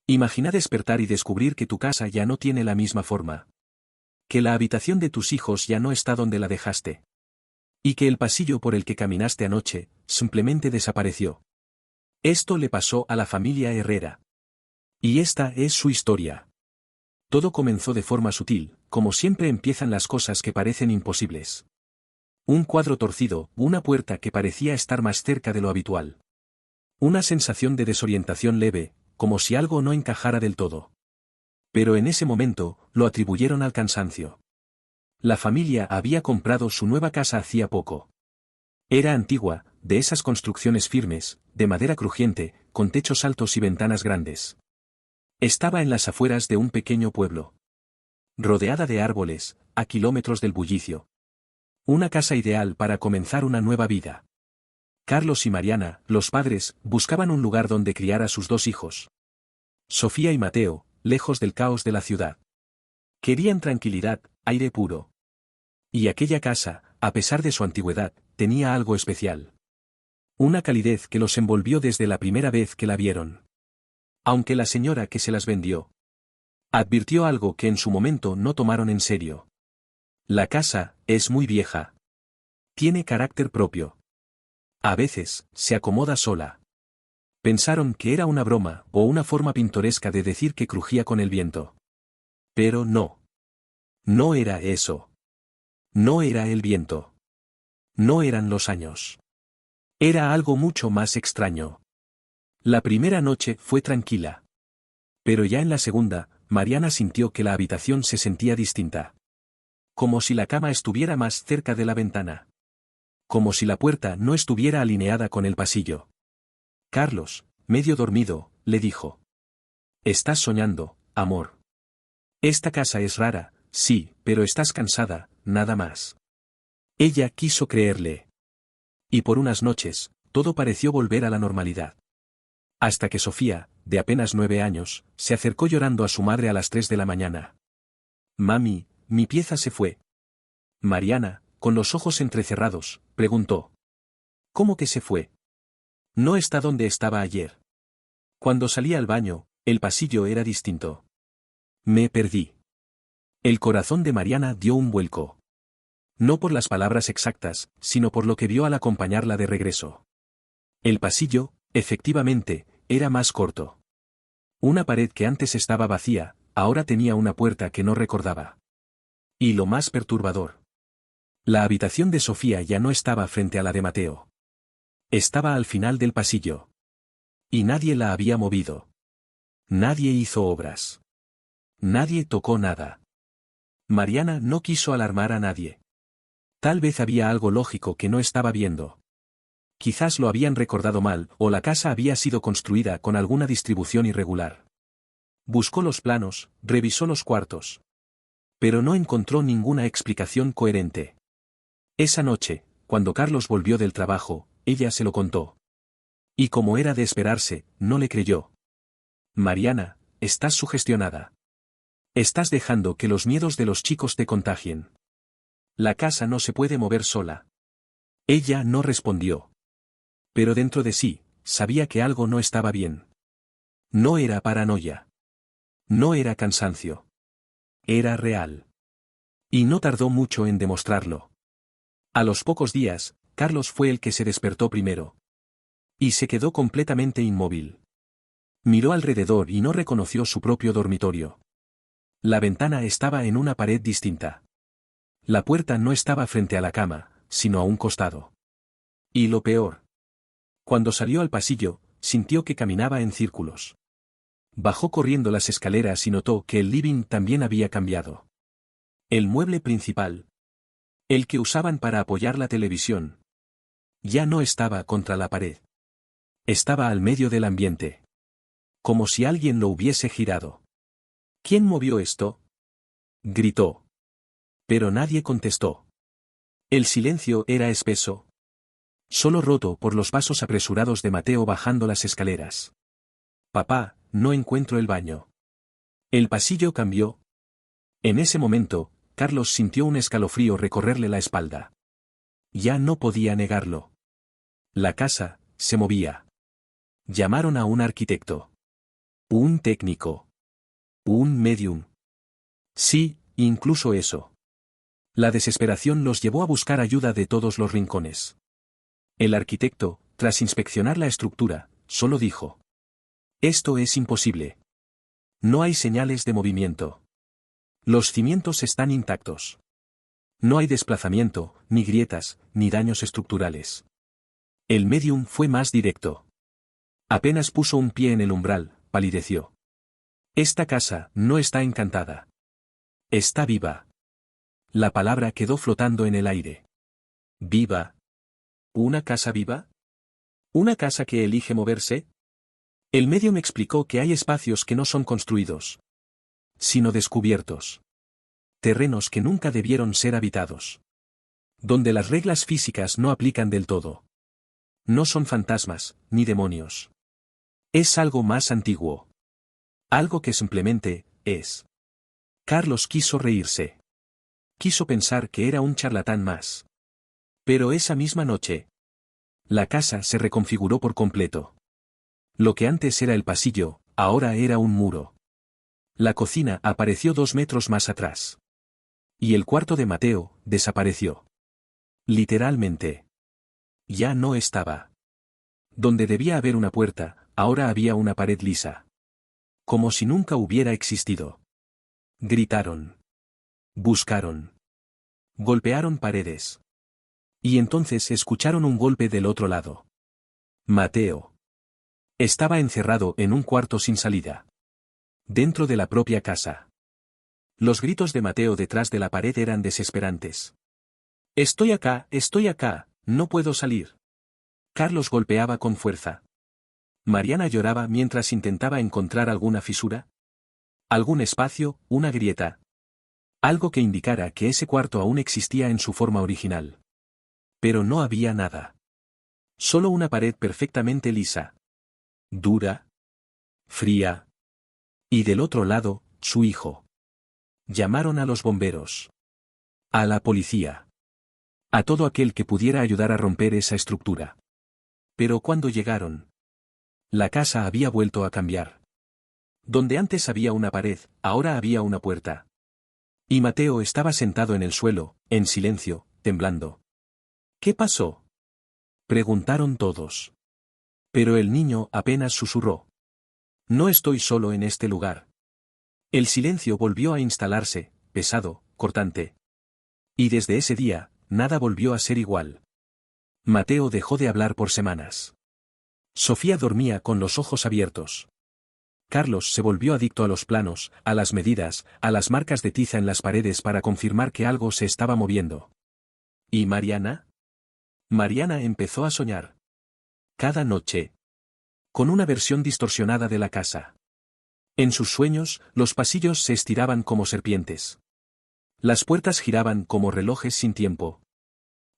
Imagina despertar y descubrir que tu casa ya no tiene la misma forma. Que la habitación de tus hijos ya no está donde la dejaste. Y que el pasillo por el que caminaste anoche, simplemente desapareció. Esto le pasó a la familia Herrera. Y esta es su historia. Todo comenzó de forma sutil, como siempre empiezan las cosas que parecen imposibles. Un cuadro torcido, una puerta que parecía estar más cerca de lo habitual. Una sensación de desorientación leve, como si algo no encajara del todo. Pero en ese momento, lo atribuyeron al cansancio. La familia había comprado su nueva casa hacía poco. Era antigua, de esas construcciones firmes, de madera crujiente, con techos altos y ventanas grandes. Estaba en las afueras de un pequeño pueblo. Rodeada de árboles, a kilómetros del bullicio. Una casa ideal para comenzar una nueva vida. Carlos y Mariana, los padres, buscaban un lugar donde criar a sus dos hijos. Sofía y Mateo, lejos del caos de la ciudad. Querían tranquilidad, aire puro. Y aquella casa, a pesar de su antigüedad, tenía algo especial. Una calidez que los envolvió desde la primera vez que la vieron. Aunque la señora que se las vendió advirtió algo que en su momento no tomaron en serio. La casa es muy vieja. Tiene carácter propio. A veces, se acomoda sola. Pensaron que era una broma o una forma pintoresca de decir que crujía con el viento. Pero no. No era eso. No era el viento. No eran los años. Era algo mucho más extraño. La primera noche fue tranquila. Pero ya en la segunda, Mariana sintió que la habitación se sentía distinta. Como si la cama estuviera más cerca de la ventana. Como si la puerta no estuviera alineada con el pasillo. Carlos, medio dormido, le dijo. Estás soñando, amor. Esta casa es rara, sí, pero estás cansada, nada más. Ella quiso creerle. Y por unas noches, todo pareció volver a la normalidad. Hasta que Sofía, de apenas 9 años, se acercó llorando a su madre a las 3 de la mañana. Mami, mi pieza se fue. Mariana, con los ojos entrecerrados, preguntó. ¿Cómo que se fue? No está donde estaba ayer. Cuando salí al baño, el pasillo era distinto. Me perdí. El corazón de Mariana dio un vuelco. No por las palabras exactas, sino por lo que vio al acompañarla de regreso. El pasillo, efectivamente, era más corto. Una pared que antes estaba vacía, ahora tenía una puerta que no recordaba. Y lo más perturbador. La habitación de Sofía ya no estaba frente a la de Mateo. Estaba al final del pasillo. Y nadie la había movido. Nadie hizo obras. Nadie tocó nada. Mariana no quiso alarmar a nadie. Tal vez había algo lógico que no estaba viendo. Quizás lo habían recordado mal, o la casa había sido construida con alguna distribución irregular. Buscó los planos, revisó los cuartos. Pero no encontró ninguna explicación coherente. Esa noche, cuando Carlos volvió del trabajo, ella se lo contó. Y como era de esperarse, no le creyó. Mariana, estás sugestionada. Estás dejando que los miedos de los chicos te contagien. La casa no se puede mover sola. Ella no respondió. Pero dentro de sí, sabía que algo no estaba bien. No era paranoia. No era cansancio. Era real. Y no tardó mucho en demostrarlo. A los pocos días, Carlos fue el que se despertó primero. Y se quedó completamente inmóvil. Miró alrededor y no reconoció su propio dormitorio. La ventana estaba en una pared distinta. La puerta no estaba frente a la cama, sino a un costado. Y lo peor. Cuando salió al pasillo, sintió que caminaba en círculos. Bajó corriendo las escaleras y notó que el living también había cambiado. El mueble principal. El que usaban para apoyar la televisión. Ya no estaba contra la pared. Estaba al medio del ambiente. Como si alguien lo hubiese girado. ¿Quién movió esto? Gritó. Pero nadie contestó. El silencio era espeso. Solo roto por los pasos apresurados de Mateo bajando las escaleras. Papá, no encuentro el baño. El pasillo cambió. En ese momento, Carlos sintió un escalofrío recorrerle la espalda. Ya no podía negarlo. La casa se movía. Llamaron a un arquitecto. Un técnico. Un medium. Sí, incluso eso. La desesperación los llevó a buscar ayuda de todos los rincones. El arquitecto, tras inspeccionar la estructura, solo dijo: esto es imposible. No hay señales de movimiento. Los cimientos están intactos. No hay desplazamiento, ni grietas, ni daños estructurales. El medium fue más directo. Apenas puso un pie en el umbral, palideció. Esta casa no está encantada. Está viva. La palabra quedó flotando en el aire. ¿Viva? ¿Una casa viva? ¿Una casa que elige moverse? El medium explicó que hay espacios que no son construidos, sino descubiertos. Terrenos que nunca debieron ser habitados. Donde las reglas físicas no aplican del todo. No son fantasmas, ni demonios. Es algo más antiguo. Algo que simplemente es. Carlos quiso reírse. Quiso pensar que era un charlatán más. Pero esa misma noche, la casa se reconfiguró por completo. Lo que antes era el pasillo, ahora era un muro. La cocina apareció 2 metros más atrás. Y el cuarto de Mateo desapareció. Literalmente. Ya no estaba. Donde debía haber una puerta, ahora había una pared lisa. Como si nunca hubiera existido. Gritaron. Buscaron. Golpearon paredes. Y entonces escucharon un golpe del otro lado. Mateo. Estaba encerrado en un cuarto sin salida. Dentro de la propia casa. Los gritos de Mateo detrás de la pared eran desesperantes. Estoy acá, no puedo salir. Carlos golpeaba con fuerza. Mariana lloraba mientras intentaba encontrar alguna fisura. Algún espacio, una grieta. Algo que indicara que ese cuarto aún existía en su forma original. Pero no había nada. Solo una pared perfectamente lisa. Dura. Fría. Y del otro lado, su hijo. Llamaron a los bomberos. A la policía. A todo aquel que pudiera ayudar a romper esa estructura. Pero cuando llegaron, la casa había vuelto a cambiar. Donde antes había una pared, ahora había una puerta. Y Mateo estaba sentado en el suelo, en silencio, temblando. ¿Qué pasó? Preguntaron todos. Pero el niño apenas susurró. No estoy solo en este lugar. El silencio volvió a instalarse, pesado, cortante. Y desde ese día, nada volvió a ser igual. Mateo dejó de hablar por semanas. Sofía dormía con los ojos abiertos. Carlos se volvió adicto a los planos, a las medidas, a las marcas de tiza en las paredes para confirmar que algo se estaba moviendo. ¿Y Mariana? Mariana empezó a soñar. Cada noche. Con una versión distorsionada de la casa. En sus sueños, los pasillos se estiraban como serpientes. Las puertas giraban como relojes sin tiempo.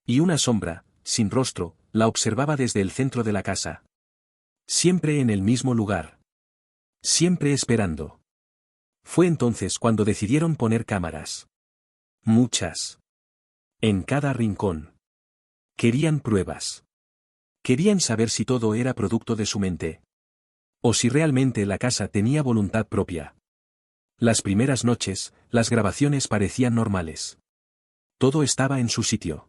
Y una sombra, sin rostro, la observaba desde el centro de la casa. Siempre en el mismo lugar. Siempre esperando. Fue entonces cuando decidieron poner cámaras. Muchas. En cada rincón. Querían pruebas. Querían saber si todo era producto de su mente. O si realmente la casa tenía voluntad propia. Las primeras noches, las grabaciones parecían normales. Todo estaba en su sitio.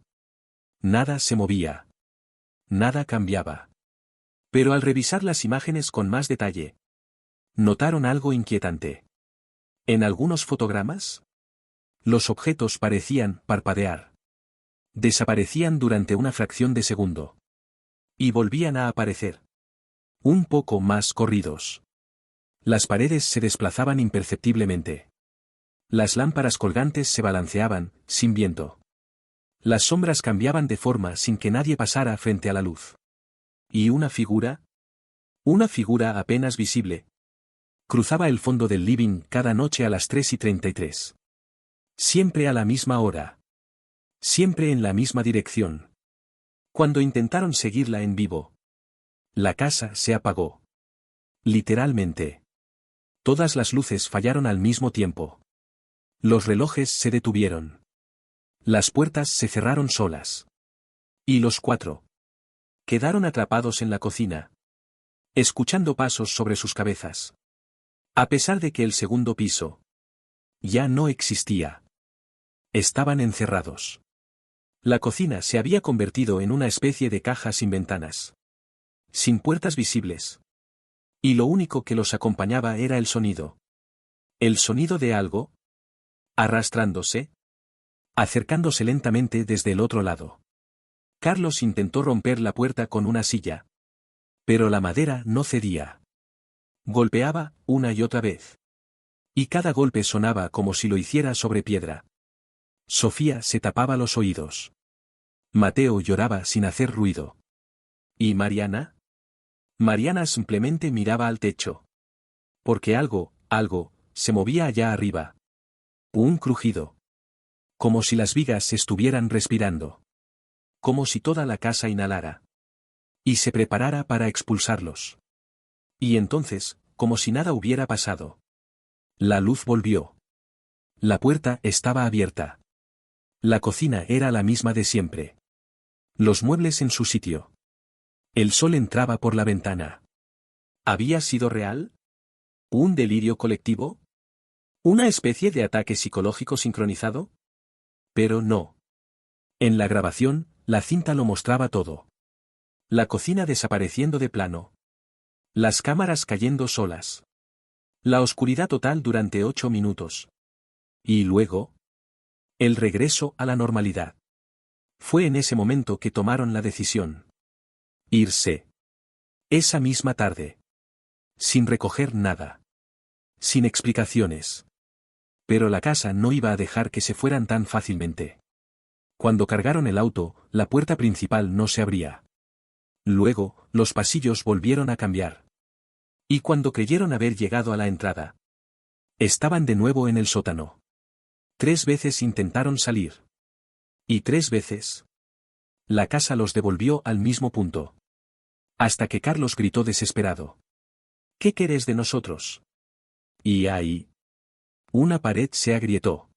Nada se movía. Nada cambiaba. Pero al revisar las imágenes con más detalle, notaron algo inquietante. En algunos fotogramas, los objetos parecían parpadear. Desaparecían durante una fracción de segundo. Y volvían a aparecer. Un poco más corridos. Las paredes se desplazaban imperceptiblemente. Las lámparas colgantes se balanceaban, sin viento. Las sombras cambiaban de forma sin que nadie pasara frente a la luz. ¿Y una figura? Una figura apenas visible. Cruzaba el fondo del living cada noche a las 3:33. Siempre a la misma hora. Siempre en la misma dirección. Cuando intentaron seguirla en vivo, la casa se apagó. Literalmente. Todas las luces fallaron al mismo tiempo. Los relojes se detuvieron. Las puertas se cerraron solas. Y los 4 quedaron atrapados en la cocina, escuchando pasos sobre sus cabezas. A pesar de que el segundo piso ya no existía. Estaban encerrados. La cocina se había convertido en una especie de caja sin ventanas. Sin puertas visibles. Y lo único que los acompañaba era el sonido. El sonido de algo arrastrándose, acercándose lentamente desde el otro lado. Carlos intentó romper la puerta con una silla. Pero la madera no cedía. Golpeaba una y otra vez. Y cada golpe sonaba como si lo hiciera sobre piedra. Sofía se tapaba los oídos. Mateo lloraba sin hacer ruido. ¿Y Mariana? Mariana simplemente miraba al techo. Porque algo, se movía allá arriba. Un crujido. Como si las vigas estuvieran respirando. Como si toda la casa inhalara. Y se preparara para expulsarlos. Y entonces, como si nada hubiera pasado. La luz volvió. La puerta estaba abierta. La cocina era la misma de siempre. Los muebles en su sitio. El sol entraba por la ventana. ¿Había sido real? ¿Un delirio colectivo? ¿Una especie de ataque psicológico sincronizado? Pero no. En la grabación, la cinta lo mostraba todo. La cocina desapareciendo de plano. Las cámaras cayendo solas. La oscuridad total durante 8 minutos. Y luego, el regreso a la normalidad. Fue en ese momento que tomaron la decisión. Irse. Esa misma tarde. Sin recoger nada. Sin explicaciones. Pero la casa no iba a dejar que se fueran tan fácilmente. Cuando cargaron el auto, la puerta principal no se abría. Luego, los pasillos volvieron a cambiar. Y cuando creyeron haber llegado a la entrada, estaban de nuevo en el sótano. 3 veces intentaron salir. Y 3 veces. La casa los devolvió al mismo punto. Hasta que Carlos gritó desesperado. ¿Qué querés de nosotros? Y ahí. Una pared se agrietó.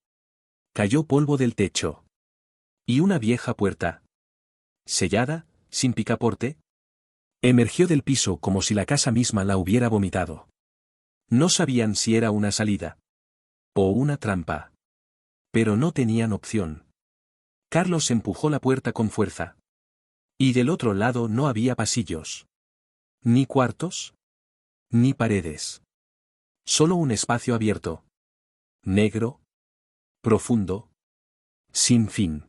Cayó polvo del techo. Y una vieja puerta. Sellada, sin picaporte. Emergió del piso como si la casa misma la hubiera vomitado. No sabían si era una salida. O una trampa. Pero no tenían opción. Carlos empujó la puerta con fuerza. Y del otro lado no había pasillos. Ni cuartos. Ni paredes. Solo un espacio abierto. Negro. Profundo. Sin fin.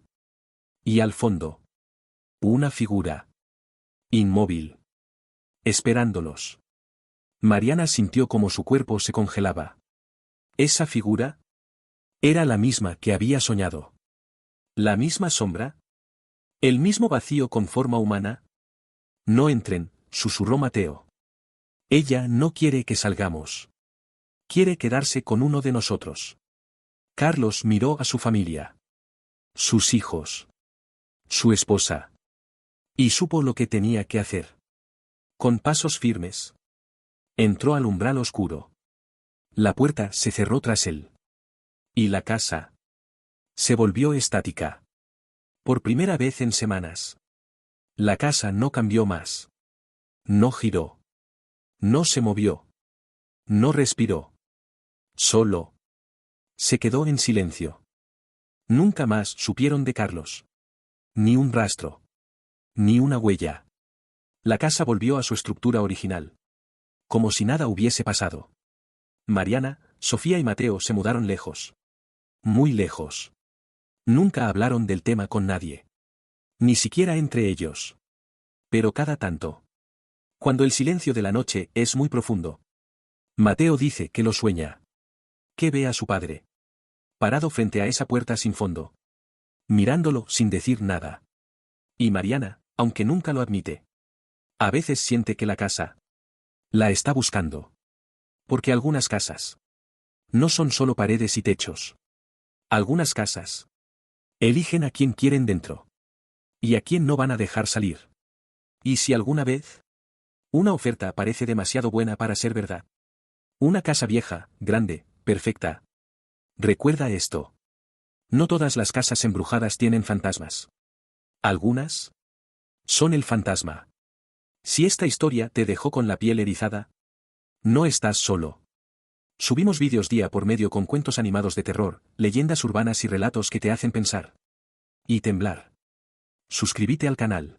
Y al fondo. Una figura. Inmóvil. Esperándolos. Mariana sintió como su cuerpo se congelaba. Esa figura era la misma que había soñado. ¿La misma sombra? ¿El mismo vacío con forma humana? No entren, susurró Mateo. Ella no quiere que salgamos. Quiere quedarse con uno de nosotros. Carlos miró a su familia. Sus hijos. Su esposa. Y supo lo que tenía que hacer. Con pasos firmes. Entró al umbral oscuro. La puerta se cerró tras él. Y la casa se volvió estática. Por primera vez en semanas. La casa no cambió más. No giró. No se movió. No respiró. Solo. Se quedó en silencio. Nunca más supieron de Carlos. Ni un rastro. Ni una huella. La casa volvió a su estructura original. Como si nada hubiese pasado. Mariana, Sofía y Mateo se mudaron lejos. Muy lejos. Nunca hablaron del tema con nadie. Ni siquiera entre ellos. Pero cada tanto. Cuando el silencio de la noche es muy profundo. Mateo dice que lo sueña. Que ve a su padre. Parado frente a esa puerta sin fondo. Mirándolo sin decir nada. Y Mariana, aunque nunca lo admite. A veces siente que la casa la está buscando. Porque algunas casas no son solo paredes y techos. Algunas casas eligen a quien quieren dentro. Y a quien no van a dejar salir. Y si alguna vez una oferta parece demasiado buena para ser verdad. Una casa vieja, grande, perfecta. Recuerda esto. No todas las casas embrujadas tienen fantasmas. Algunas son el fantasma. Si esta historia te dejó con la piel erizada, no estás solo. Subimos vídeos día por medio con cuentos animados de terror, leyendas urbanas y relatos que te hacen pensar y temblar. Suscríbete al canal.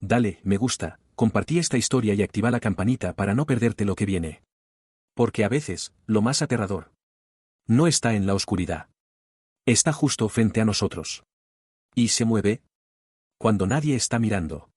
Dale, me gusta, compartí esta historia y activa la campanita para no perderte lo que viene. Porque a veces, lo más aterrador no está en la oscuridad. Está justo frente a nosotros. Y se mueve cuando nadie está mirando.